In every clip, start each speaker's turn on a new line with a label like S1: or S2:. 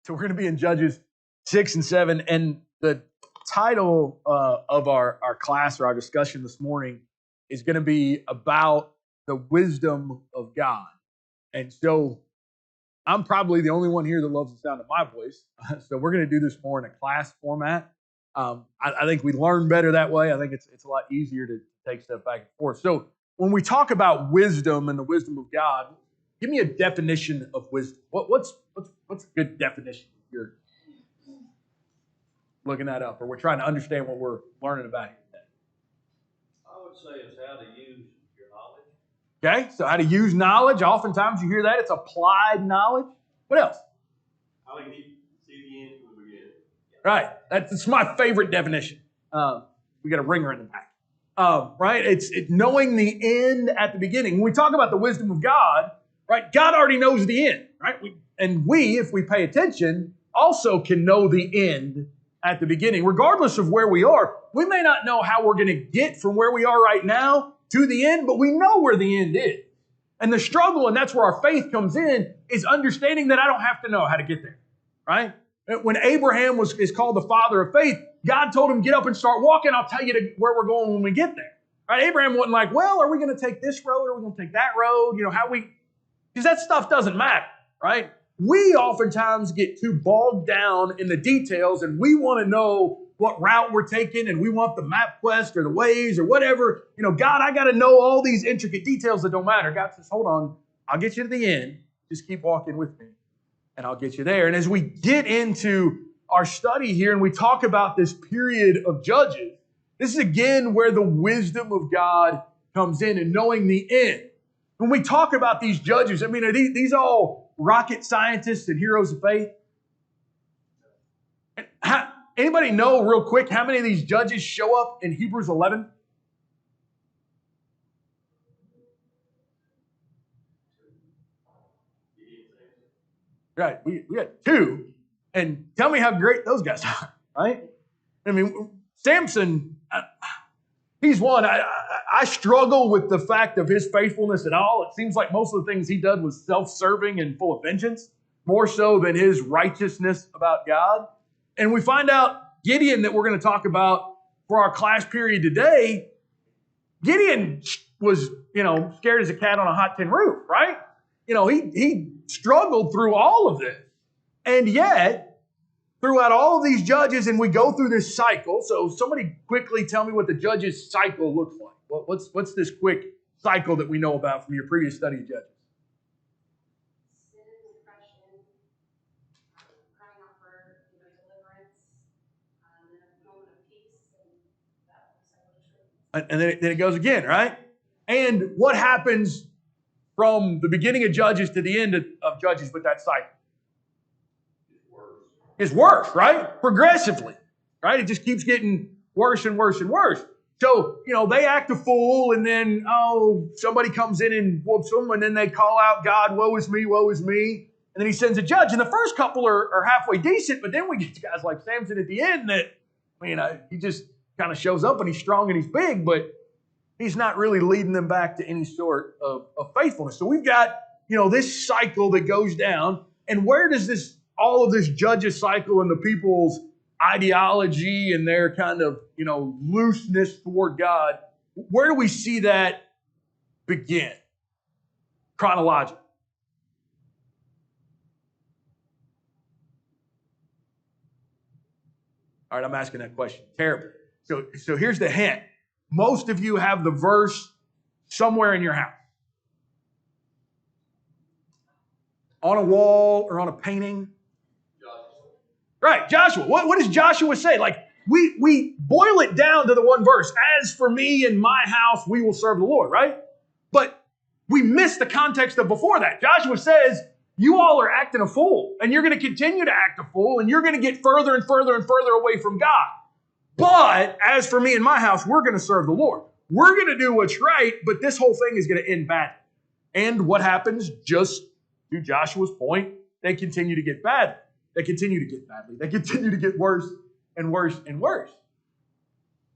S1: So we're going to be in Judges 6 and 7. And the title of our class or our discussion this morning is going to be about the wisdom of God. And so I'm probably the only one here that loves the sound of my voice. So we're going to do this more in a class format. I think we learn better that way. I think it's a lot easier to take stuff back and forth. So when we talk about wisdom and the wisdom of God, give me a definition of wisdom. What's a good definition? You're looking that up, or we're trying to understand what we're learning about here today.
S2: I would say it's how to use your knowledge.
S1: Okay, so how to use knowledge. Oftentimes you hear that. It's applied knowledge. What else?
S2: How to see the end from the beginning.
S1: Right. That's my favorite definition. We got a ringer in the back. Right? It's knowing the end at the beginning. When we talk about the wisdom of God, right? God already knows the end, right? We, if we pay attention, also can know the end at the beginning. Regardless of where we are, we may not know how we're going to get from where we are right now to the end, but we know where the end is. And the struggle, and that's where our faith comes in, is understanding that I don't have to know how to get there, right? When Abraham is called the father of faith, God told him, get up and start walking. I'll tell you where we're going when we get there. Right? Abraham wasn't like, well, are we going to take this road or are we going to take that road? Because that stuff doesn't matter, right? We oftentimes get too bogged down in the details and we want to know what route we're taking and we want the MapQuest or the Waze or whatever. God, I got to know all these intricate details that don't matter. God says, hold on, I'll get you to the end. Just keep walking with me and I'll get you there. And as we get into our study here and we talk about this period of Judges, this is again where the wisdom of God comes in and knowing the end. When we talk about these judges, are these all rocket scientists and heroes of faith? Anybody know real quick how many of these judges show up in Hebrews 11? Right, we got 2. And tell me how great those guys are, right? Samson, he's one. I struggle with the fact of his faithfulness at all. It seems like most of the things he did was self-serving and full of vengeance, more so than his righteousness about God. And we find out Gideon, that we're going to talk about for our class period today, Gideon was, scared as a cat on a hot tin roof, right? He struggled through all of this. And yet, throughout all of these judges, and we go through this cycle. So somebody quickly tell me what the judges cycle looks like. What's this quick cycle that we know about from your previous study of Judges?
S3: Sin and depression, crying out for deliverance, and a moment of peace, and that cycle.
S1: And then it goes again, right? And what happens from the beginning of Judges to the end of Judges with that cycle? It's worse, right? Progressively, right? It just keeps getting worse and worse and worse. So, they act a fool and then, somebody comes in and whoops them and then they call out God, woe is me, woe is me. And then he sends a judge. And the first couple are halfway decent, but then we get guys like Samson at the end that, he just kind of shows up and he's strong and he's big, but he's not really leading them back to any sort of faithfulness. So we've got, this cycle that goes down. And where does all of this judges cycle and the people's ideology and their kind of, looseness toward God, where do we see that begin chronologically? All right, I'm asking that question terribly. So here's the hint. Most of you have the verse somewhere in your house. On a wall or on a painting. Right, Joshua. What does Joshua say? Like, we boil it down to the one verse. As for me and my house, we will serve the Lord, right? But we miss the context of before that. Joshua says, you all are acting a fool, and you're going to continue to act a fool, and you're going to get further and further and further away from God. But as for me and my house, we're going to serve the Lord. We're going to do what's right, but this whole thing is going to end badly. And what happens, just to Joshua's point, they continue to get bad. They continue to get badly. They continue to get worse and worse and worse.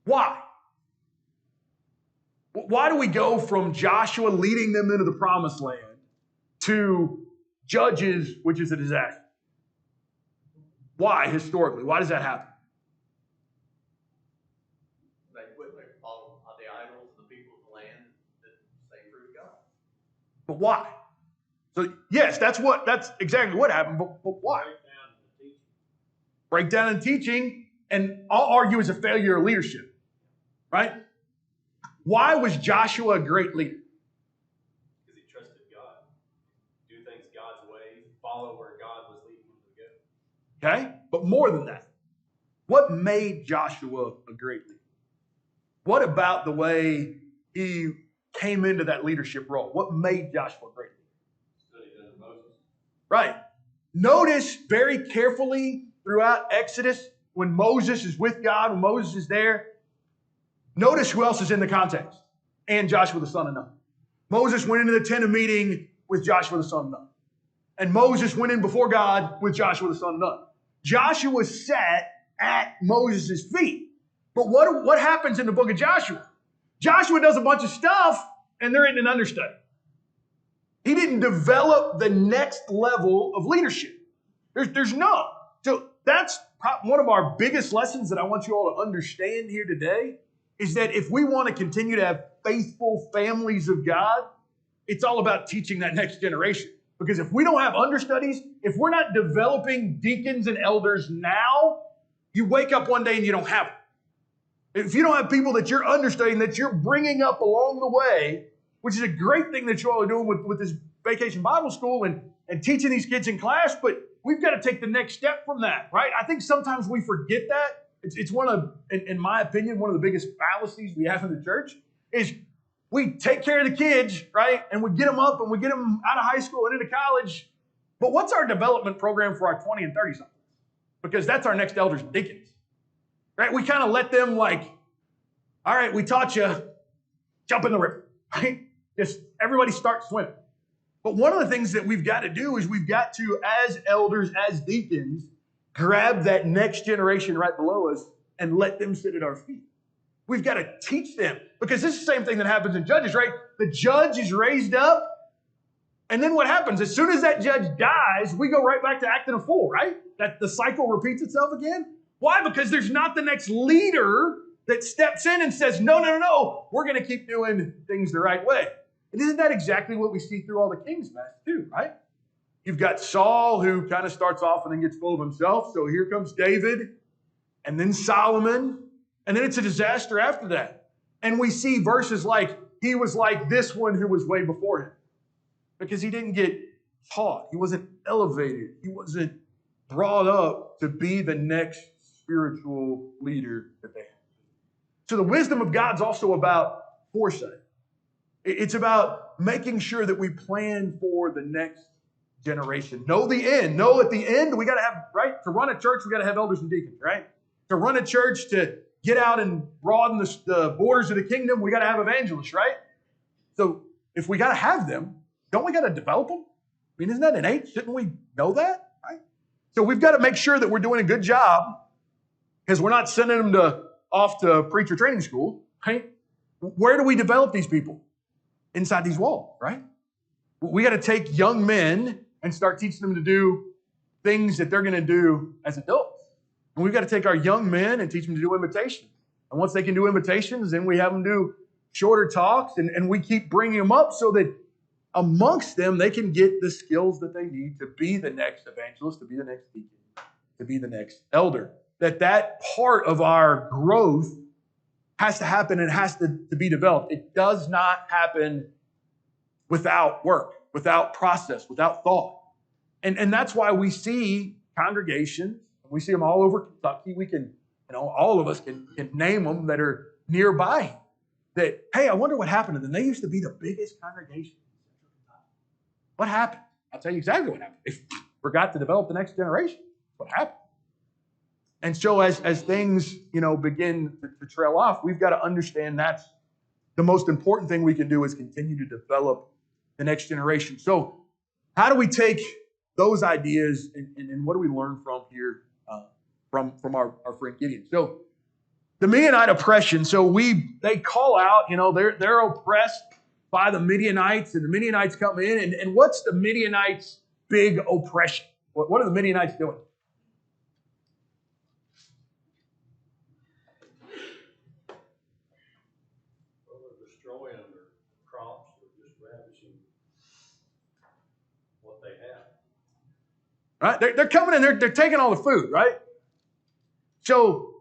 S1: Why? Why do we go from Joshua leading them into the promised land to Judges, which is a disaster? Why, historically? Why does that happen?
S4: They follow the idols of the people of the land that stay true to God.
S1: But why? So, yes, that's exactly what happened, but why? Breakdown in teaching, and I'll argue is a failure of leadership, right? Why was Joshua a great leader?
S2: Because he trusted God. Do things God's way, follow where God was leading him to go.
S1: Okay? But more than that, what made Joshua a great leader? What about the way he came into that leadership role? What made Joshua a great leader?
S2: Studied under Moses.
S1: Right. Notice very carefully throughout Exodus, when Moses is with God, when Moses is there, notice who else is in the context. And Joshua the son of Nun. Moses went into the tent of meeting with Joshua the son of Nun. And Moses went in before God with Joshua the son of Nun. Joshua sat at Moses' feet. But what happens in the book of Joshua? Joshua does a bunch of stuff, and there isn't an understudy. He didn't develop the next level of leadership. There's none. So that's one of our biggest lessons that I want you all to understand here today, is that if we want to continue to have faithful families of God, it's all about teaching that next generation. Because if we don't have understudies, if we're not developing deacons and elders now, you wake up one day and you don't have them. If you don't have people that you're understudying, that you're bringing up along the way, which is a great thing that you all are doing with this Vacation Bible School and teaching these kids in class, but we've got to take the next step from that, right? I think sometimes we forget that. It's one of, in my opinion, one of the biggest fallacies we have in the church is we take care of the kids, right? And we get them up and we get them out of high school and into college. But what's our development program for our 20 and 30 somethings? Because that's our next elders and deacons, right? We kind of let them all right, we taught you, jump in the river, right? Just everybody start swimming. But one of the things that we've got to do is we've got to, as elders, as deacons, grab that next generation right below us and let them sit at our feet. We've got to teach them. Because this is the same thing that happens in Judges, right? The judge is raised up, and then what happens? As soon as that judge dies, we go right back to acting a fool, right? That the cycle repeats itself again. Why? Because there's not the next leader that steps in and says, no, we're going to keep doing things the right way. And isn't that exactly what we see through all the kings' mess too, right? You've got Saul, who kind of starts off and then gets full of himself. So here comes David, and then Solomon, and then it's a disaster after that. And we see verses like, he was like this one who was way before him. Because he didn't get taught. He wasn't elevated. He wasn't brought up to be the next spiritual leader that they have. So the wisdom of God's also about foresight. It's about making sure that we plan for the next generation. Know the end. Know at the end, we got to have, right? To run a church, we got to have elders and deacons, right? To run a church, to get out and broaden the borders of the kingdom, we got to have evangelists, right? So if we got to have them, don't we got to develop them? I mean, isn't that innate? Shouldn't we know that, right? So we've got to make sure that we're doing a good job, because we're not sending them off to preacher training school, right? Where do we develop these people? Inside these walls, right? We got to take young men and start teaching them to do things that they're going to do as adults. And we've got to take our young men and teach them to do invitations. And once they can do invitations, then we have them do shorter talks, and we keep bringing them up so that amongst them, they can get the skills that they need to be the next evangelist, to be the next deacon, to be the next elder. That part of our growth has to happen and has to be developed. It does not happen without work, without process, without thought. And that's why we see congregations, we see them all over Kentucky. We can, all of us can name them that are nearby. That, hey, I wonder what happened to them. They used to be the biggest congregation. What happened? I'll tell you exactly what happened. They forgot to develop the next generation. What happened? And so as things, begin to trail off, we've got to understand that's the most important thing we can do is continue to develop the next generation. So how do we take those ideas and what do we learn from here, from our friend Gideon? So the Midianite oppression, they call out, they're oppressed by the Midianites, and the Midianites come in, and what's the Midianites' big oppression? What are the Midianites doing? right? They're coming in, they're taking all the food, right? So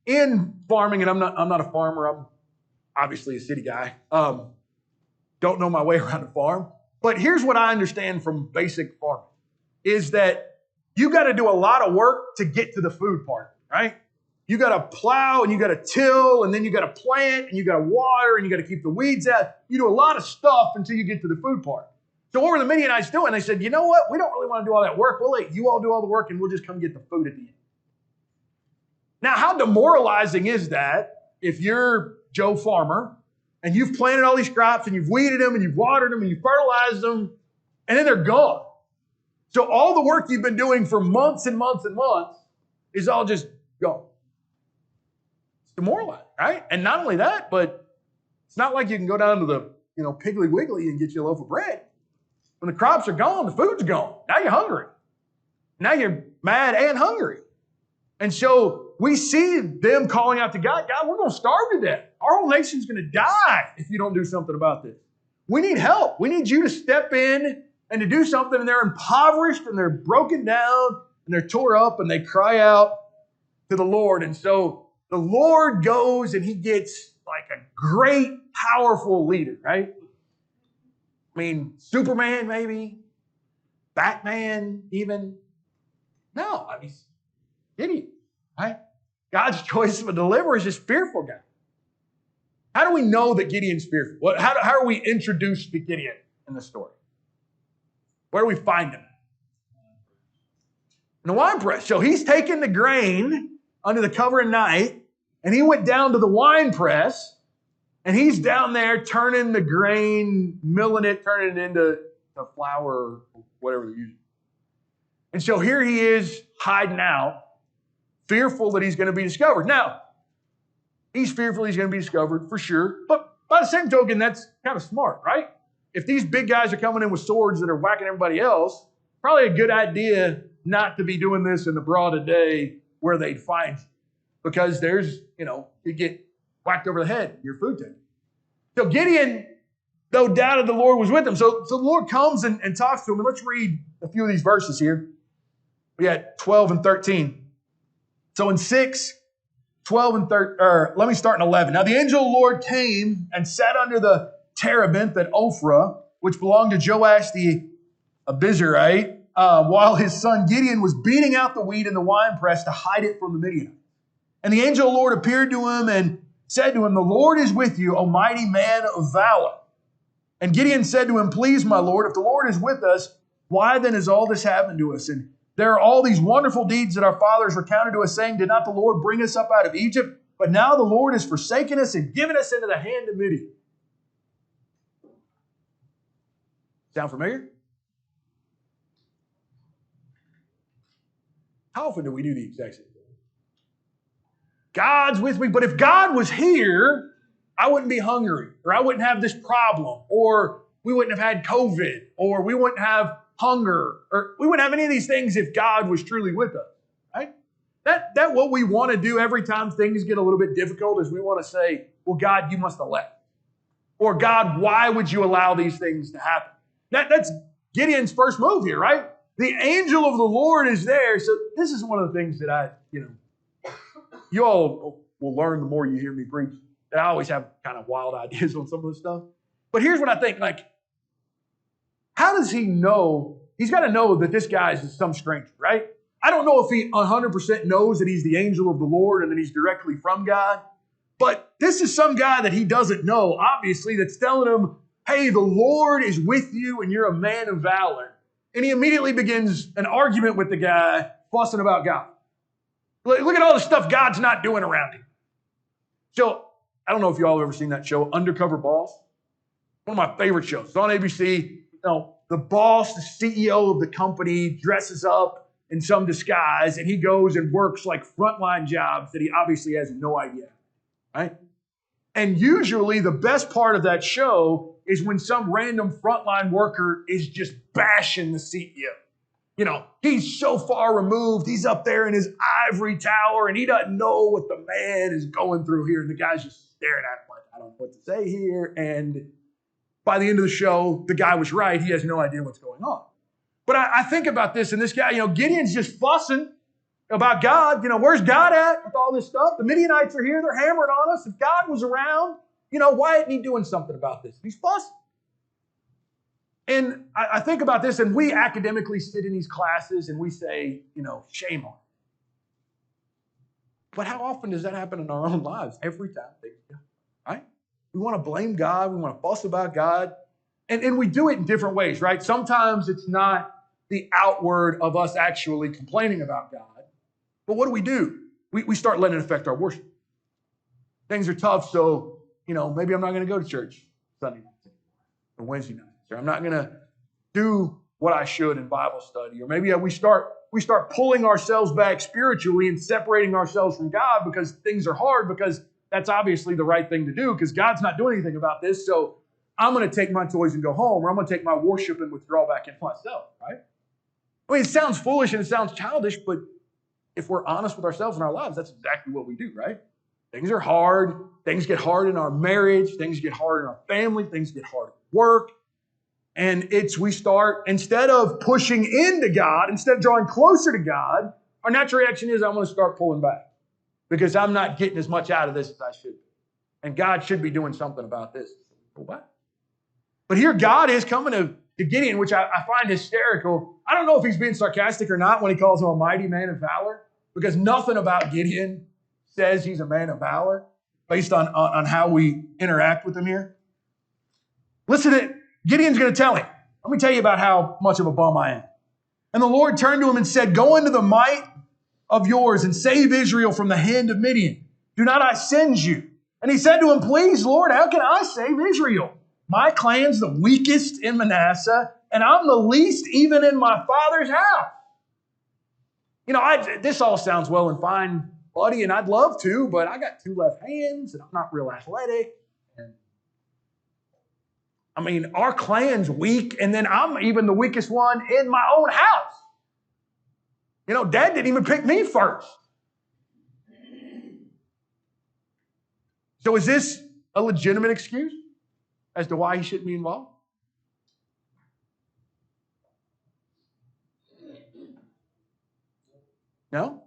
S1: in farming, and I'm not a farmer, I'm obviously a city guy. Don't know my way around a farm. But here's what I understand from basic farming, is that you got to do a lot of work to get to the food part, right? You got to plow and you got to till and then you got to plant and you got to water and you got to keep the weeds out. You do a lot of stuff until you get to the food part. So what were the Midianites doing? They said, you know what? We don't really want to do all that work. We'll let you all do all the work and we'll just come get the food at the end. Now, how demoralizing is that if you're Joe Farmer and you've planted all these crops and you've weeded them and you've watered them and you've fertilized them and then they're gone. So all the work you've been doing for months and months and months is all just gone. Demoralized, right? And not only that, but it's not like you can go down to the, Piggly Wiggly and get you a loaf of bread. When the crops are gone, the food's gone. Now you're hungry. Now you're mad and hungry. And so we see them calling out to God, God, we're going to starve to death. Our whole nation's going to die if you don't do something about this. We need help. We need you to step in and to do something. And they're impoverished and they're broken down and they're tore up and they cry out to the Lord. And so the Lord goes and he gets like a great, powerful leader, right? I mean, Superman maybe, Batman even. No, I mean, Gideon, right? God's choice of a deliverer is this fearful guy. How do we know that Gideon's fearful? How are we introduced to Gideon in the story? Where do we find him? In the wine press. So he's taking the grain under the cover of night, and he went down to the wine press, and he's down there turning the grain, milling it, turning it into the flour, or whatever they're using. And so here he is hiding out, fearful that he's going to be discovered. Now, he's fearful he's going to be discovered for sure, but by the same token, that's kind of smart, right? If these big guys are coming in with swords that are whacking everybody else, probably a good idea not to be doing this in the broad of day where they'd find you. Because there's, you get whacked over the head, your food tank. So Gideon, though doubted the Lord was with him. So the Lord comes and talks to him. And let's read a few of these verses here. We got 12 and 13. So in 6, 12 and 13, let me start in 11. Now the angel of the Lord came and sat under the terebinth at Ophrah, which belonged to Joash the Abizarite, while his son Gideon was beating out the wheat in the winepress to hide it from the Midianites. And the angel of the Lord appeared to him and said to him, the Lord is with you, O mighty man of valor. And Gideon said to him, please, my Lord, if the Lord is with us, why then has all this happened to us? And there are all these wonderful deeds that our fathers recounted to us, saying, did not the Lord bring us up out of Egypt? But now the Lord has forsaken us and given us into the hand of Midian. Sound familiar? How often do we do the exact same thing? God's with me, but if God was here, I wouldn't be hungry, or I wouldn't have this problem, or we wouldn't have had COVID, or we wouldn't have hunger, or we wouldn't have any of these things if God was truly with us, right? That what we want to do every time things get a little bit difficult is we want to say, well, God, you must have left. Or God, why would you allow these things to happen? That's Gideon's first move here, right? The angel of the Lord is there. So this is one of the things that you all will learn the more you hear me preach. I always have kind of wild ideas on some of this stuff. But here's what I think, how does he know? He's got to know that this guy is some stranger, right? I don't know if he 100% knows that he's the angel of the Lord and that he's directly from God. But this is some guy that he doesn't know, obviously, that's telling him, hey, the Lord is with you and you're a man of valor. And he immediately begins an argument with the guy, fussing about God. Look at all the stuff God's not doing around him. So, I don't know if you all have ever seen that show, Undercover Boss. One of my favorite shows. It's on ABC. The boss, the CEO of the company, dresses up in some disguise, and he goes and works like frontline jobs that he obviously has no idea, right? And usually the best part of that show is when some random frontline worker is just bashing the CEO. He's so far removed. He's up there in his ivory tower, and he doesn't know what the man is going through here. And the guy's just staring at him like, I don't know what to say here. And by the end of the show, the guy was right. He has no idea what's going on. But I think about this, and this guy, Gideon's just fussing about God. Where's God at with all this stuff? The Midianites are here. They're hammering on us. If God was around, why isn't he doing something about this? He's fussing. And I think about this, and we academically sit in these classes and we say, shame on him. But how often does that happen in our own lives? Every time things go, right? We want to blame God. We want to fuss about God. And we do it in different ways, right? Sometimes it's not the outward of us actually complaining about God. But what do? We start letting it affect our worship. Things are tough, so, maybe I'm not going to go to church Sunday night or Wednesday night. Or I'm not going to do what I should in Bible study. Or maybe we start pulling ourselves back spiritually and separating ourselves from God because things are hard, because that's obviously the right thing to do because God's not doing anything about this. So I'm going to take my toys and go home, or I'm going to take my worship and withdraw back into myself, right? I mean, it sounds foolish and it sounds childish, but if we're honest with ourselves in our lives, that's exactly what we do, right? Things are hard. Things get hard in our marriage. Things get hard in our family. Things get hard at work. And we start, instead of pushing into God, instead of drawing closer to God, our natural reaction is, I'm going to start pulling back because I'm not getting as much out of this as I should. And God should be doing something about this. Pull back. But here God is coming to Gideon, which I find hysterical. I don't know if he's being sarcastic or not when he calls him a mighty man of valor, because nothing about Gideon says he's a man of valor based on how we interact with him here. Listen to it. Gideon's going to tell him, let me tell you about how much of a bum I am. And the Lord turned to him and said, go into the might of yours and save Israel from the hand of Midian. Do not I send you? And he said to him, please, Lord, how can I save Israel? My clan's the weakest in Manasseh, and I'm the least even in my father's house. This all sounds well and fine, buddy, and I'd love to, but I got 2 left hands, and I'm not real athletic. Our clan's weak, and then I'm even the weakest one in my own house. Dad didn't even pick me first. So is this a legitimate excuse as to why he shouldn't be involved? No?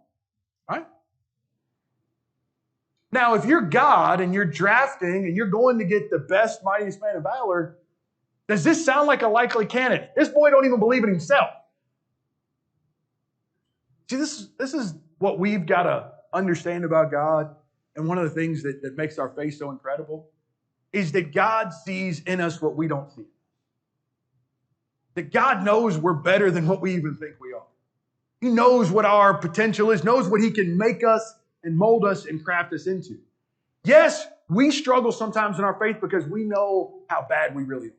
S1: Right? Now, if you're God and you're drafting and you're going to get the best, mightiest man of valor, does this sound like a likely candidate? This boy don't even believe in himself. See, this is what we've got to understand about God. And one of the things that makes our faith so incredible is that God sees in us what we don't see. That God knows we're better than what we even think we are. He knows what our potential is, knows what he can make us and mold us and craft us into. Yes, we struggle sometimes in our faith because we know how bad we really are.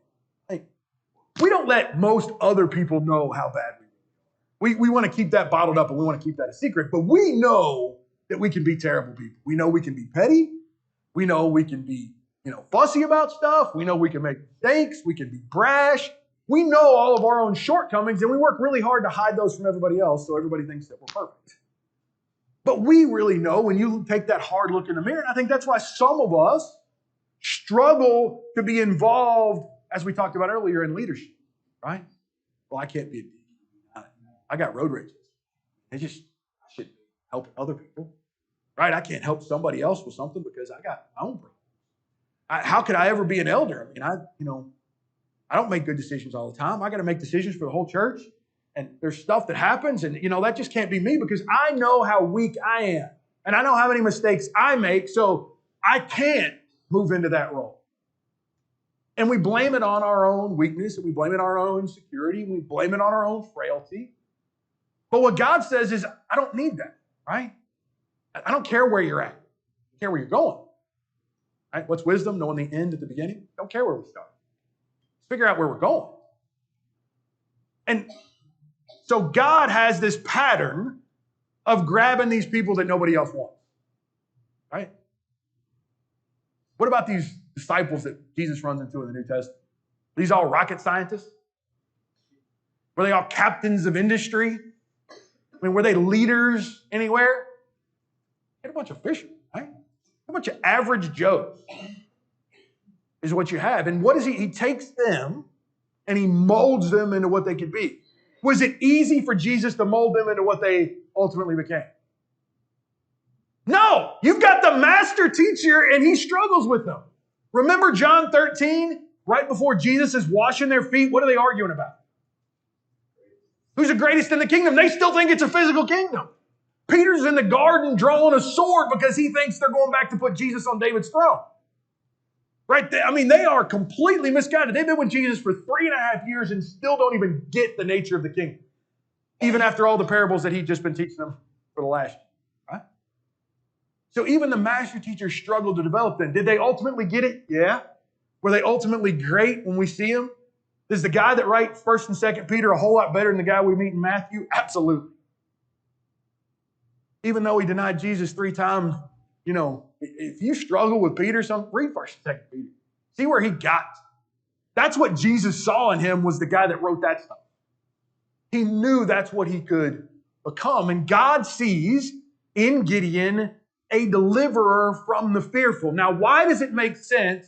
S1: We don't let most other people know how bad we are. We want to keep that bottled up and we want to keep that a secret, but we know that we can be terrible people. We know we can be petty. We know we can be, fussy about stuff. We know we can make mistakes. We can be brash. We know all of our own shortcomings, and we work really hard to hide those from everybody else so everybody thinks that we're perfect. But we really know when you take that hard look in the mirror, and I think that's why some of us struggle to be involved, as we talked about earlier, in leadership, right? Well, I can't be a deacon. I got road rages. I should help other people, right? I can't help somebody else with something because I got my own problems. How could I ever be an elder? I don't make good decisions all the time. I got to make decisions for the whole church. And there's stuff that happens, and that just can't be me because I know how weak I am. And I know how many mistakes I make, so I can't move into that role. And we blame it on our own weakness, and we blame it on our own insecurity, and we blame it on our own frailty. But what God says is, I don't need that, right? I don't care where you're at. I care where you're going. Right? What's wisdom? Knowing the end at the beginning. Don't care where we start. Let's figure out where we're going. And so God has this pattern of grabbing these people that nobody else wants, right? What about these disciples that Jesus runs into in the New Testament? These all rocket scientists? Were they all captains of industry? Were they leaders anywhere? They're a bunch of fishermen, right? A bunch of average Joes is what you have. And what is he? He takes them and he molds them into what they could be. Was it easy for Jesus to mold them into what they ultimately became? No. You've got the master teacher and he struggles with them. Remember John 13? Right before Jesus is washing their feet, what are they arguing about? Who's the greatest in the kingdom? They still think it's a physical kingdom. Peter's in the garden drawing a sword because he thinks they're going back to put Jesus on David's throne. Right? I mean, they are completely misguided. They've been with Jesus for 3.5 years and still don't even get the nature of the kingdom. Even after all the parables that he's just been teaching them for the last year. Right? So even the master teachers struggled to develop them. Did they ultimately get it? Yeah. Were they ultimately great when we see them? Is the guy that writes 1st and 2nd Peter a whole lot better than the guy we meet in Matthew? Absolutely. Even though he denied Jesus 3 times, you know, if you struggle with Peter, read 1st and 2nd Peter. See where he got. That's what Jesus saw in him, was the guy that wrote that stuff. He knew that's what he could become. And God sees in Gideon a deliverer from the fearful. Now, why does it make sense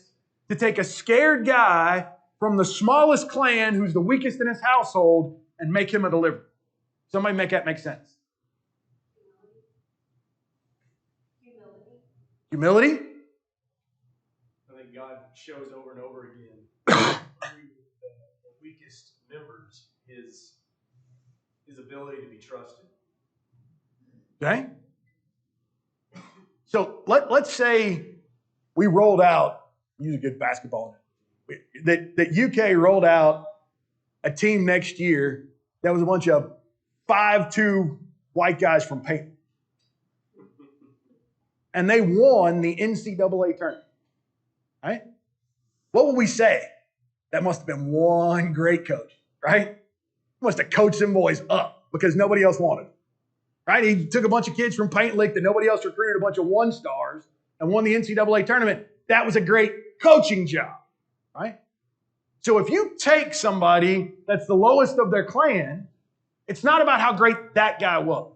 S1: to take a scared guy from the smallest clan who's the weakest in his household and make him a deliverer? Somebody make that make sense. Humility?
S2: I think God shows over and over again the weakest members his ability to be trusted.
S1: Okay? So let's say we rolled out, use a good basketball, that UK rolled out a team next year that was a bunch of 5'2" white guys from Payton. And they won the NCAA tournament. Right? What would we say? That must have been one great coach, right? Must have coached them boys up because nobody else wanted them. Right? He took a bunch of kids from Paint Lick that nobody else recruited, a bunch of 1-stars, and won the NCAA tournament. That was a great coaching job, right? So if you take somebody that's the lowest of their clan, it's not about how great that guy was,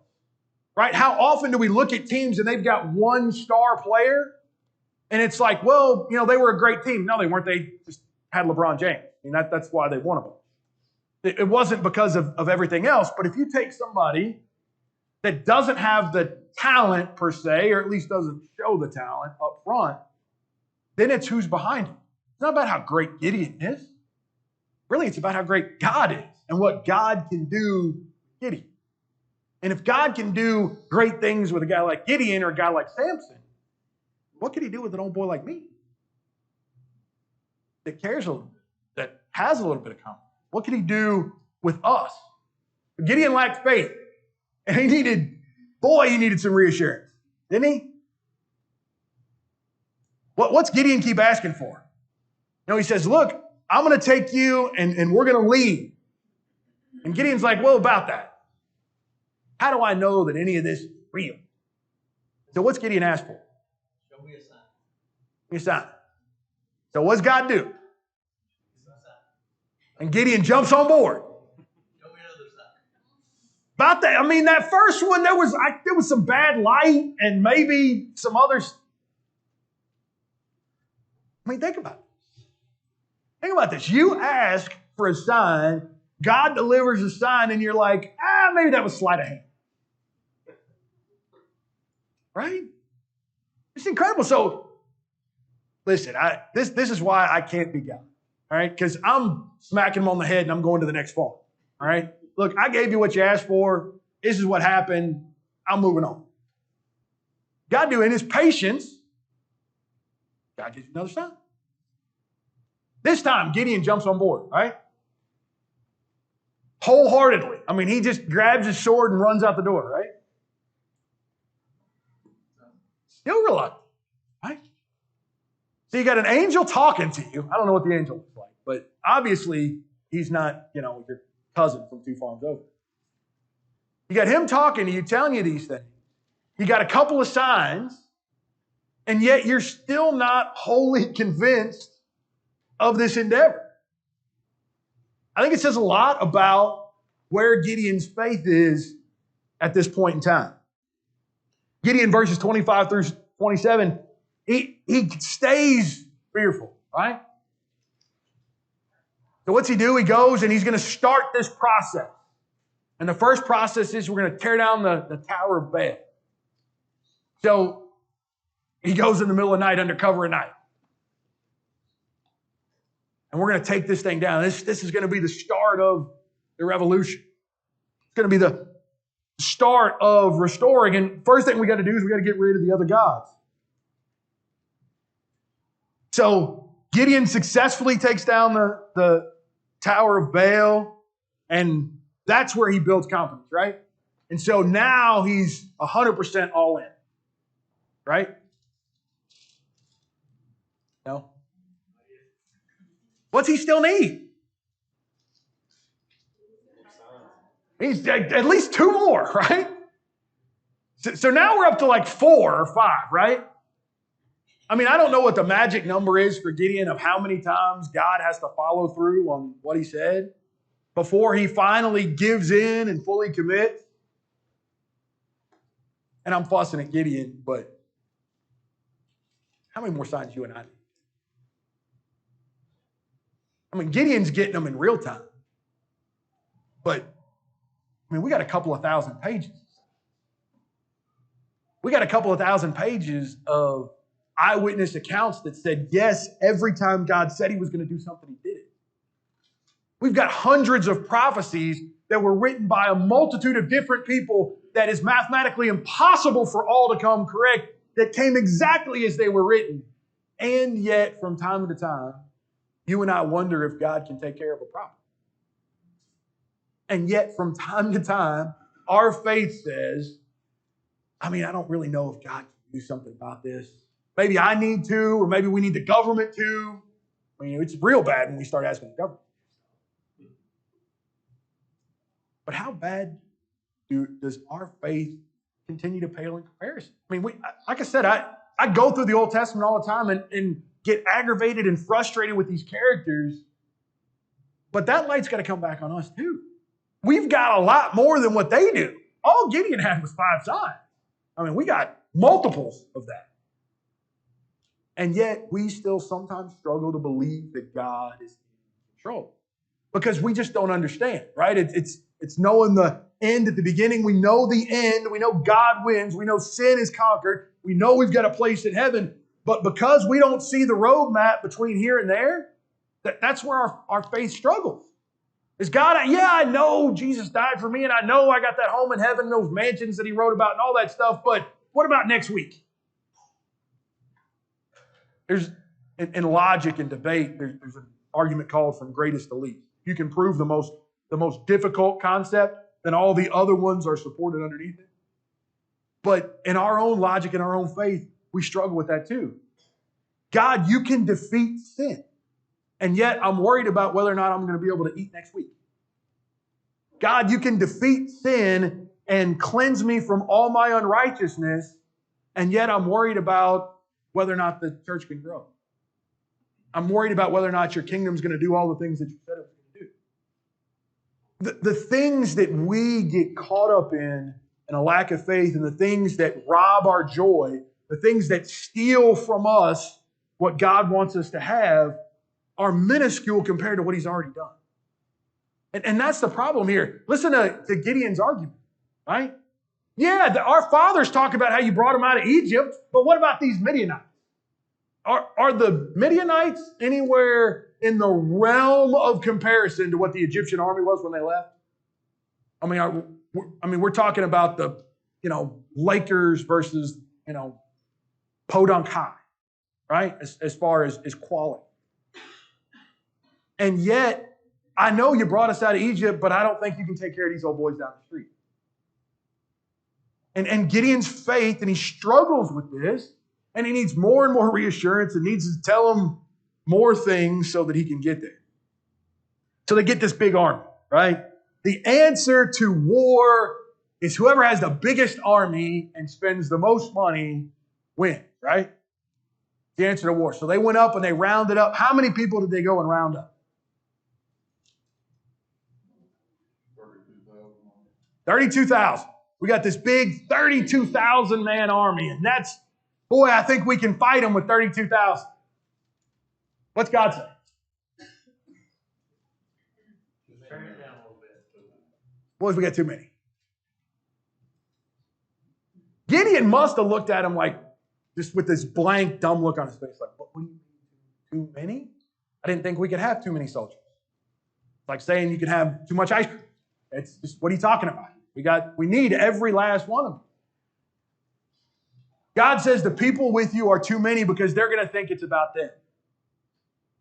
S1: right? How often do we look at teams and they've got 1-star player, and it's like, well, you know, they were a great team. No, they weren't. They just had LeBron James. I mean, that's why they won a bunch. It wasn't because of everything else, but if you take somebody that doesn't have the talent per se, or at least doesn't show the talent up front, then it's who's behind him. It's not about how great Gideon is. Really, it's about how great God is and what God can do with Gideon. And if God can do great things with a guy like Gideon or a guy like Samson, what can he do with an old boy like me that cares a little bit, that has a little bit of confidence? What can he do with us? Gideon lacked faith. And he needed some reassurance, didn't he? What's Gideon keep asking for? You know, he says, look, I'm going to take you and we're going to leave. And Gideon's like, well, about that. How do I know that any of this is real? So what's Gideon asked for?
S4: Show me a sign.
S1: Give me a sign. So what's God do? And Gideon jumps on board. About that, I mean, that first one, there was some bad light and maybe some others. I mean, think about it. Think about this. You ask for a sign, God delivers a sign, and you're like, maybe that was sleight of hand. Right? It's incredible. So, listen, this is why I can't be God. All right? Because I'm smacking him on the head and I'm going to the next farm. All right? Look, I gave you what you asked for. This is what happened. I'm moving on. God, in his patience, God gives you another sign. This time, Gideon jumps on board, right? Wholeheartedly. I mean, he just grabs his sword and runs out the door, right? Still reluctant, right? So you got an angel talking to you. I don't know what the angel looks like, but obviously he's not, your cousin from 2 farms over. You got him talking to you, telling you these things. You got a couple of signs, and yet you're still not wholly convinced of this endeavor. I think it says a lot about where Gideon's faith is at this point in time. Gideon, verses 25 through 27, he stays fearful, right? So what's he do? He goes and he's going to start this process. And the first process is we're going to tear down the Tower of Baal. So he goes in the middle of the night under cover of night. And we're going to take this thing down. This is going to be the start of the revolution. It's going to be the start of restoring. And first thing we got to do is we got to get rid of the other gods. So Gideon successfully takes down the Tower of Baal, and that's where he builds confidence, right? And so now he's 100% all in, right? No? What's he still need? He's at least 2 more, right? So now we're up to like 4 or 5, right? I mean, I don't know what the magic number is for Gideon of how many times God has to follow through on what he said before he finally gives in and fully commits. And I'm fussing at Gideon, but how many more signs you and I need? I mean, Gideon's getting them in real time. But, I mean, we got a couple of thousand pages. We got a couple of thousand pages of eyewitness accounts that said, yes, every time God said he was going to do something, he did it. We've got hundreds of prophecies that were written by a multitude of different people that is mathematically impossible for all to come correct, that came exactly as they were written. And yet, from time to time, you and I wonder if God can take care of a problem. And yet, from time to time, our faith says, I mean, I don't really know if God can do something about this. Maybe I need to, or maybe we need the government to. I mean, it's real bad when we start asking the government. But how bad does our faith continue to pale in comparison? I mean, like I said, I go through the Old Testament all the time and get aggravated and frustrated with these characters. But that light's got to come back on us too. We've got a lot more than what they do. All Gideon had was 5 signs. I mean, we got multiples of that. And yet, we still sometimes struggle to believe that God is in control because we just don't understand, right? It's knowing the end at the beginning. We know the end. We know God wins. We know sin is conquered. We know we've got a place in heaven. But because we don't see the roadmap between here and there, that's where our faith struggles. Is God, I know Jesus died for me, and I know I got that home in heaven, those mansions that he wrote about and all that stuff, but what about next week? There's, in logic and debate, there's an argument called from greatest to least. You can prove the most difficult concept, then all the other ones are supported underneath it. But in our own logic and our own faith, we struggle with that too. God, you can defeat sin. And yet I'm worried about whether or not I'm going to be able to eat next week. God, you can defeat sin and cleanse me from all my unrighteousness. And yet I'm worried about whether or not the church can grow. I'm worried about whether or not your kingdom's going to do all the things that you said it was going to do. The things that we get caught up in a lack of faith, and the things that rob our joy, the things that steal from us what God wants us to have, are minuscule compared to what he's already done. And that's the problem here. Listen to Gideon's argument, right? Yeah, our fathers talk about how you brought them out of Egypt, but what about these Midianites? Are the Midianites anywhere in the realm of comparison to what the Egyptian army was when they left? I mean, we're talking about the, Lakers versus, Podunk High, right? As far as quality. And yet, I know you brought us out of Egypt, but I don't think you can take care of these old boys down the street. And Gideon's faith, and he struggles with this, and he needs more and more reassurance and needs to tell them more things so that he can get there. So they get this big army, right? The answer to war is whoever has the biggest army and spends the most money wins, right? The answer to war. So they went up and they rounded up. How many people did they go and round up? 32,000. We got this big 32,000 man army, and I think we can fight them with 32,000. What's God say?
S2: Turn it down a little bit.
S1: Boys, we got too many. Gideon must have looked at him like, just with this blank, dumb look on his face, like, what do you mean, too many? I didn't think we could have too many soldiers. It's like saying you could have too much ice cream. It's just, what are you talking about? We need every last one of them. God says the people with you are too many because they're going to think it's about them.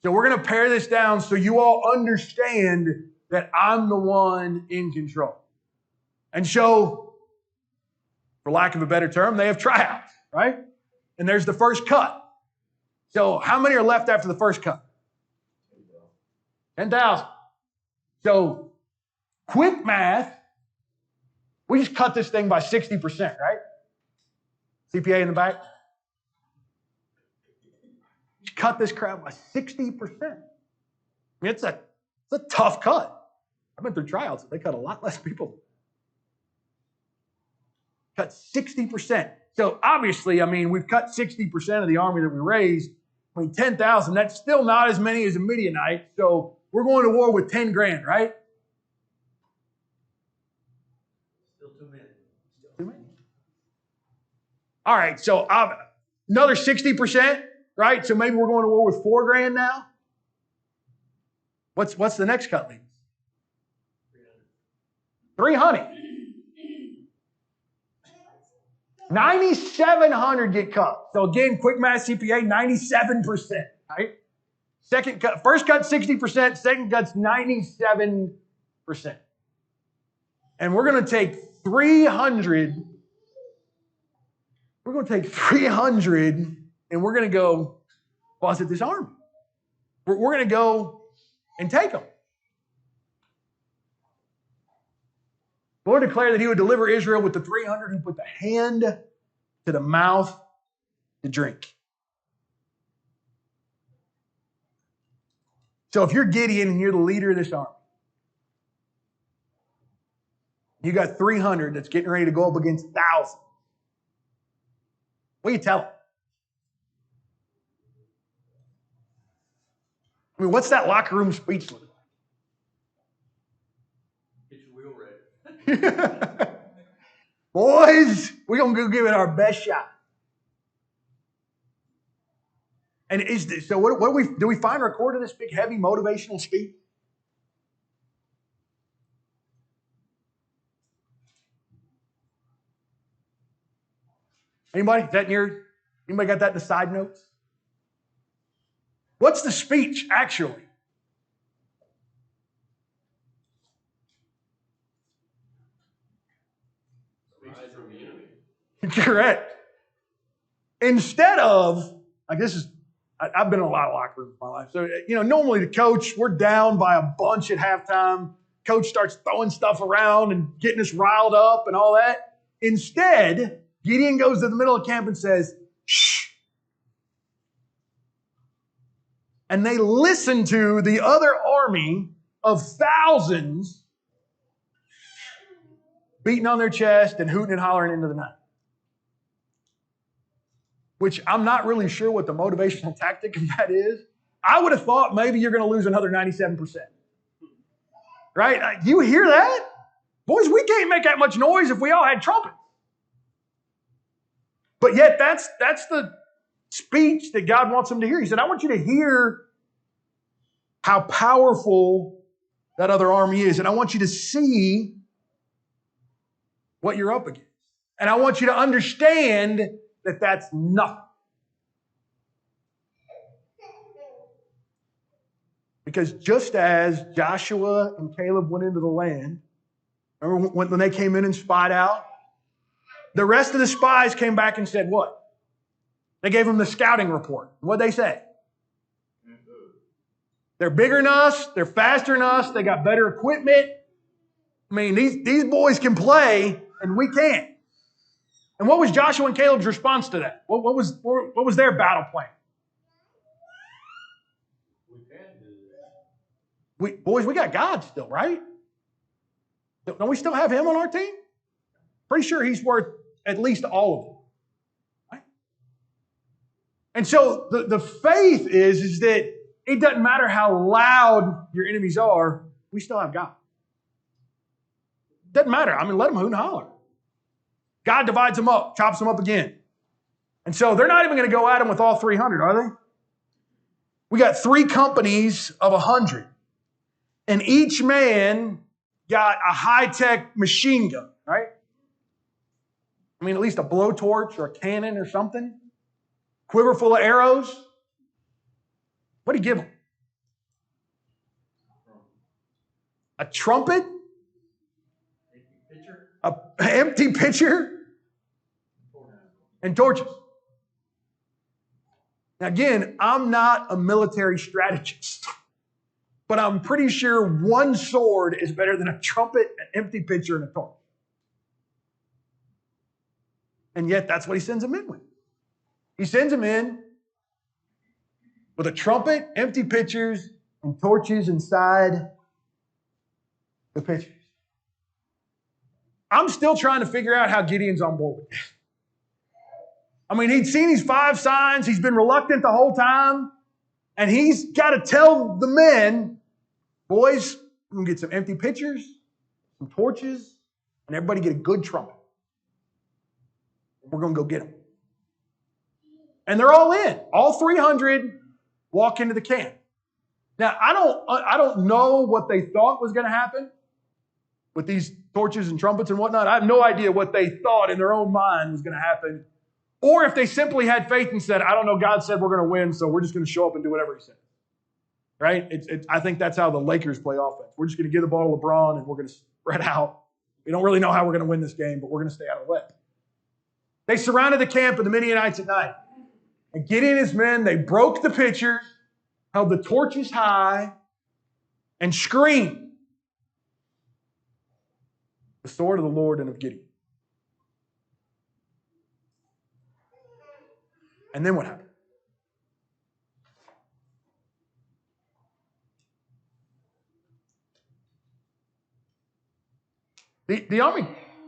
S1: So we're going to pare this down so you all understand that I'm the one in control. And so, for lack of a better term, they have tryouts, right? And there's the first cut. So how many are left after the first cut? 10,000. So quick math, we just cut this thing by 60%, right? CPA in the back. Just cut this crap by 60%. I mean, it's a tough cut. I've been through tryouts. They cut a lot less people. Cut 60%. So obviously, I mean, we've cut 60% of the army that we raised. I mean, 10,000, that's still not as many as a Midianite. So we're going to war with 10 grand, right?
S4: Still too many.
S1: Still too many. All right, so another 60%, right? So maybe we're going to war with 4 grand now. What's the next cut, ladies? 300. 9,700 get cut. So again, quick math CPA, 97%, right? First cut 60%, second cut's 97%. And we're going to take 300. We're going to take 300 and we're going to go posit this army. We're going to go and take them. The Lord declared that he would deliver Israel with the 300 who put the hand to the mouth to drink. So if you're Gideon and you're the leader of this army, you got 300 that's getting ready to go up against 1,000. What do you tell them? I mean, what's that locker room speech look like?
S4: Get your wheel ready.
S1: Boys, we're going to go give it our best shot. And do we find recorded this big, heavy, motivational speech? Anybody? Anybody got that in the side notes? What's the speech, actually? Correct. Instead of, like I've been in a lot of locker rooms in my life. So, normally the coach, we're down by a bunch at halftime. Coach starts throwing stuff around and getting us riled up and all that. Instead, Gideon goes to the middle of camp and says, shh. And they listen to the other army of thousands beating on their chest and hooting and hollering into the night. Which I'm not really sure what the motivational tactic of that is. I would have thought maybe you're going to lose another 97%. Right? You hear that? Boys, we can't make that much noise if we all had trumpets. But yet that's the speech that God wants them to hear. He said, I want you to hear how powerful that other army is. And I want you to see what you're up against. And I want you to understand that that's nothing. Because just as Joshua and Caleb went into the land, remember when they came in and spied out? The rest of the spies came back and said what? They gave them the scouting report. What'd they say? They're bigger than us. They're faster than us. They got better equipment. I mean, these boys can play and we can't. And what was Joshua and Caleb's response to that? What was their battle plan?
S4: We can do that.
S1: Boys, we got God still, right? Don't we still have him on our team? Pretty sure he's worth at least all of them. Right? And so the faith is that it doesn't matter how loud your enemies are, we still have God. Doesn't matter. I mean, let them hoot and holler. God divides them up, chops them up again. And so they're not even going to go at them with all 300, are they? We got 3 companies of 100. And each man got a high-tech machine gun, right? I mean, at least a blowtorch or a cannon or something. Quiver full of arrows. What do you give them? A trumpet? An empty pitcher? And torches. Now again, I'm not a military strategist, but I'm pretty sure one sword is better than a trumpet, an empty pitcher, and a torch. And yet that's what he sends them in with. He sends them in with a trumpet, empty pitchers, and torches inside the pitchers. I'm still trying to figure out how Gideon's on board with this. I mean, he'd seen these 5 signs. He's been reluctant the whole time. And he's got to tell the men, boys, we're going to get some empty pitchers, some torches, and everybody get a good trumpet. We're going to go get them. And they're all in. All 300 walk into the camp. Now, I don't know what they thought was going to happen with these torches and trumpets and whatnot. I have no idea what they thought in their own mind was going to happen. Or if they simply had faith and said, I don't know, God said we're going to win, so we're just going to show up and do whatever he said. Right? I think that's how the Lakers play offense. We're just going to give the ball to LeBron and we're going to spread out. We don't really know how we're going to win this game, but we're going to stay out of the way. They surrounded the camp of the Midianites at night. And Gideon and his men, they broke the pitchers, held the torches high, and screamed, the sword of the Lord and of Gideon. And then what happened? The army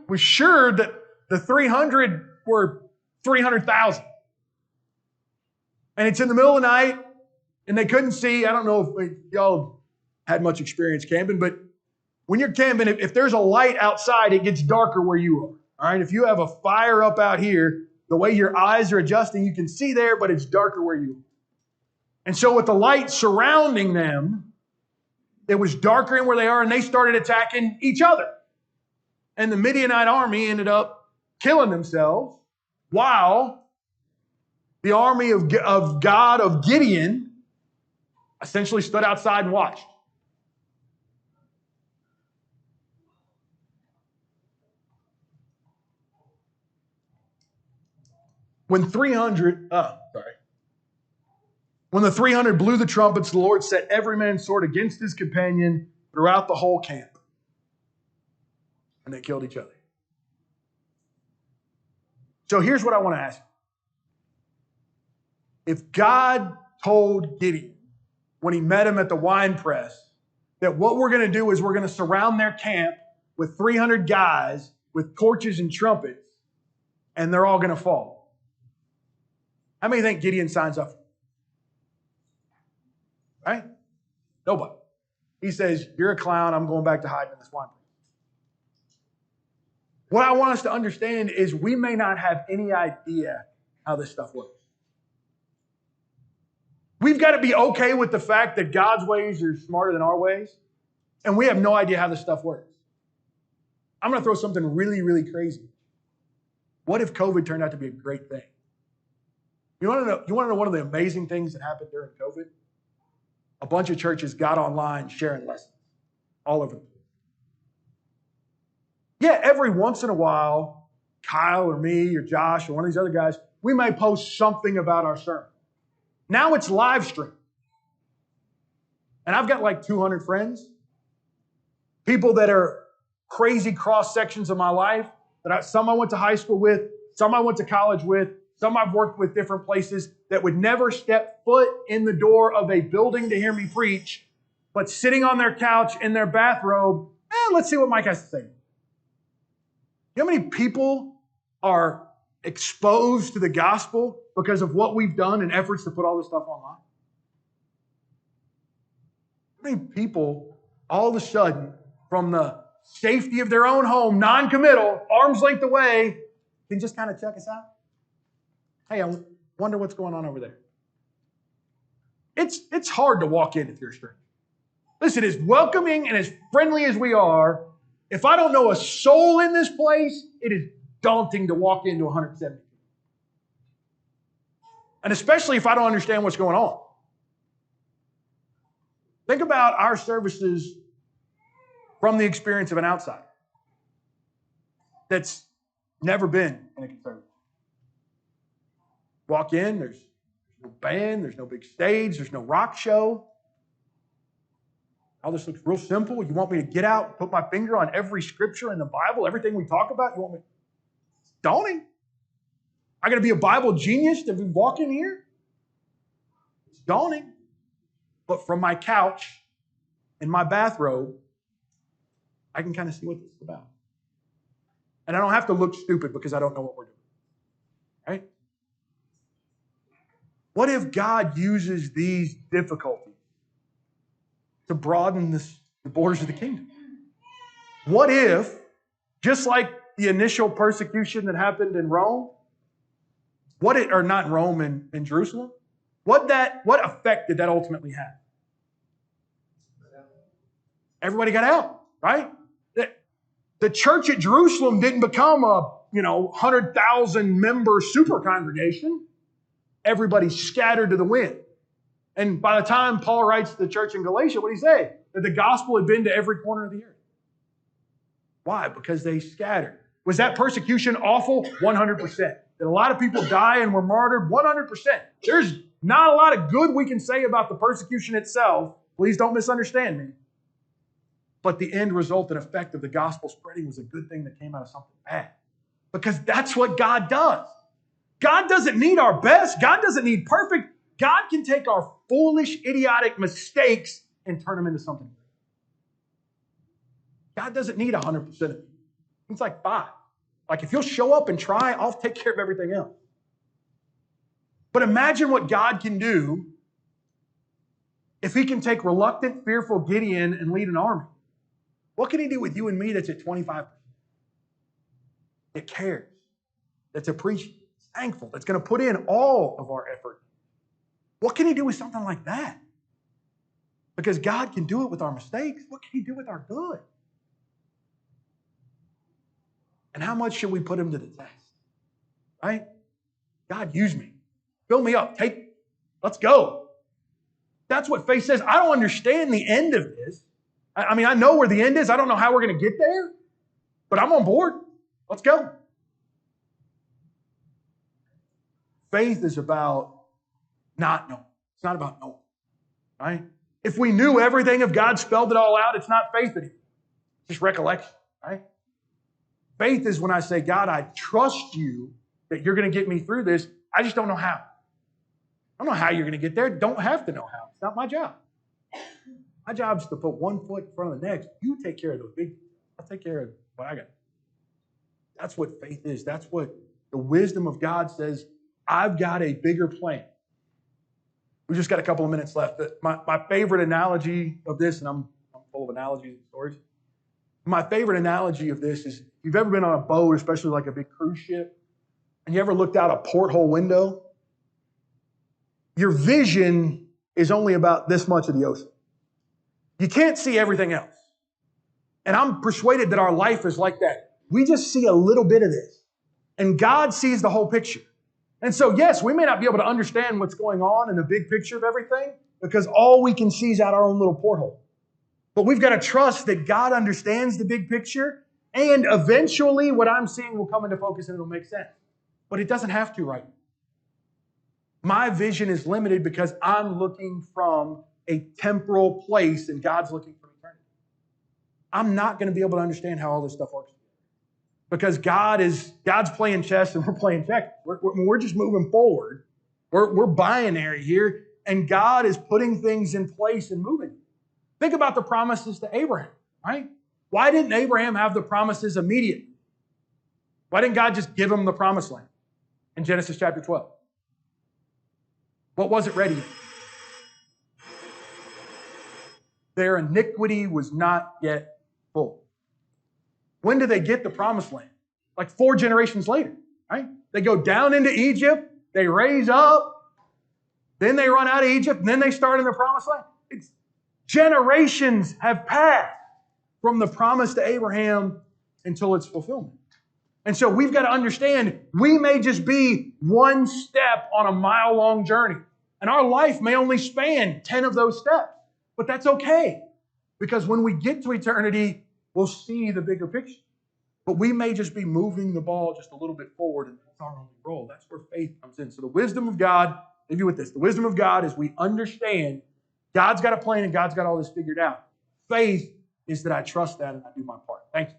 S1: was sure that the 300 were 300,000. And it's in the middle of the night, and they couldn't see. I don't know if y'all had much experience camping, but when you're camping, if there's a light outside, it gets darker where you are. All right, if you have a fire up out here, the way your eyes are adjusting, you can see there, but it's darker where you are. And so with the light surrounding them, it was darker in where they are, and they started attacking each other. And the Midianite army ended up killing themselves while the army of God, of Gideon, essentially stood outside and watched. When the 300 blew the trumpets, the Lord set every man's sword against his companion throughout the whole camp. And they killed each other. So here's what I want to ask you. If God told Gideon, when he met him at the wine press, that what we're going to do is we're going to surround their camp with 300 guys with torches and trumpets, and they're all going to fall. How many think Gideon signs up for it? Right? Nobody. He says, you're a clown, I'm going back to hiding in this wine press. What I want us to understand is we may not have any idea how this stuff works. We've got to be okay with the fact that God's ways are smarter than our ways, and we have no idea how this stuff works. I'm going to throw something really, really crazy. What if COVID turned out to be a great thing? You want to know one of the amazing things that happened during COVID? A bunch of churches got online sharing lessons all over the place. Yeah, every once in a while, Kyle or me or Josh or one of these other guys, we may post something about our sermon. Now it's live stream. And I've got like 200 friends, people that are crazy cross sections of my life, some I went to high school with, some I went to college with, some I've worked with different places that would never step foot in the door of a building to hear me preach, but sitting on their couch in their bathrobe, let's see what Mike has to say. You know how many people are exposed to the gospel because of what we've done in efforts to put all this stuff online? How many people all of a sudden, from the safety of their own home, non-committal, arm's length away, can just kind of check us out. Hey, I wonder what's going on over there. It's hard to walk in if you're a stranger. Listen, as welcoming and as friendly as we are, if I don't know a soul in this place, it is daunting to walk into 170 people. And especially if I don't understand what's going on. Think about our services from the experience of an outsider that's never been in a conservative. Walk in, there's no band, there's no big stage, there's no rock show. All this looks real simple. You want me to get out and put my finger on every scripture in the Bible, everything we talk about? You want me? It's daunting. I got to be a Bible genius to be walking here? It's daunting. But from my couch in my bathrobe, I can kind of see what this is about. And I don't have to look stupid because I don't know what we're doing. Right? What if God uses these difficulties to broaden the borders of the kingdom? What if, just like the initial persecution that happened in Rome, or not Rome, in Jerusalem, what effect did that ultimately have? Everybody got out, right? The church at Jerusalem didn't become a 100,000 member super congregation. Everybody scattered to the wind. And by the time Paul writes to the church in Galatia, what did he say? That the gospel had been to every corner of the earth. Why? Because they scattered. Was that persecution awful? 100%. Did a lot of people die and were martyred? 100%. There's not a lot of good we can say about the persecution itself. Please don't misunderstand me. But the end result and effect of the gospel spreading was a good thing that came out of something bad. Because that's what God does. God doesn't need our best. God doesn't need perfect. God can take our foolish, idiotic mistakes and turn them into something great. God doesn't need 100% of you. It's like 5. Like if you'll show up and try, I'll take care of everything else. But imagine what God can do if he can take reluctant, fearful Gideon and lead an army. What can he do with you and me that's at 25%? It cares. That's appreciative. Thankful. That's going to put in all of our effort. What can he do with something like that? Because God can do it with our mistakes. What can he do with our good? And how much should we put him to the test? Right? God, use me. Fill me up. Let's go. That's what faith says. I don't understand the end of this. I mean, I know where the end is. I don't know how we're going to get there. But I'm on board. Let's go. Faith is about not knowing. It's not about knowing. Right? If we knew everything, if God spelled it all out, it's not faith anymore. It's just recollection. Right? Faith is when I say, God, I trust you that you're going to get me through this. I just don't know how. I don't know how you're going to get there. Don't have to know how. It's not my job. My job is to put one foot in front of the next. You take care of those big things. I'll take care of what I got. That's what faith is. That's what the wisdom of God says. I've got a bigger plan. We've just got a couple of minutes left. My favorite analogy of this, and I'm full of analogies and stories. My favorite analogy of this is, if you've ever been on a boat, especially like a big cruise ship, and you ever looked out a porthole window, your vision is only about this much of the ocean. You can't see everything else. And I'm persuaded that our life is like that. We just see a little bit of this. And God sees the whole picture. And so, yes, we may not be able to understand what's going on in the big picture of everything because all we can see is out our own little porthole. But we've got to trust that God understands the big picture, and eventually what I'm seeing will come into focus and it'll make sense. But it doesn't have to right now. My vision is limited because I'm looking from a temporal place and God's looking from eternity. I'm not going to be able to understand how all this stuff works. Because God's playing chess and we're playing checkers. We're just moving forward. We're binary here, and God is putting things in place and moving. Think about the promises to Abraham, right? Why didn't Abraham have the promises immediately? Why didn't God just give him the promised land in Genesis chapter 12? What was it ready yet? Their iniquity was not yet full. When do they get the promised land? Like 4 generations later, right? They go down into Egypt, they raise up, then they run out of Egypt, and then they start in the promised land. It's generations have passed from the promise to Abraham until its fulfillment. And so we've got to understand we may just be one step on a mile-long journey. And our life may only span 10 of those steps. But that's okay. Because when we get to eternity, we'll see the bigger picture. But we may just be moving the ball just a little bit forward, and that's our only role. That's where faith comes in. So the wisdom of God, leave you with this. The wisdom of God is we understand God's got a plan and God's got all this figured out. Faith is that I trust that and I do my part. Thank you.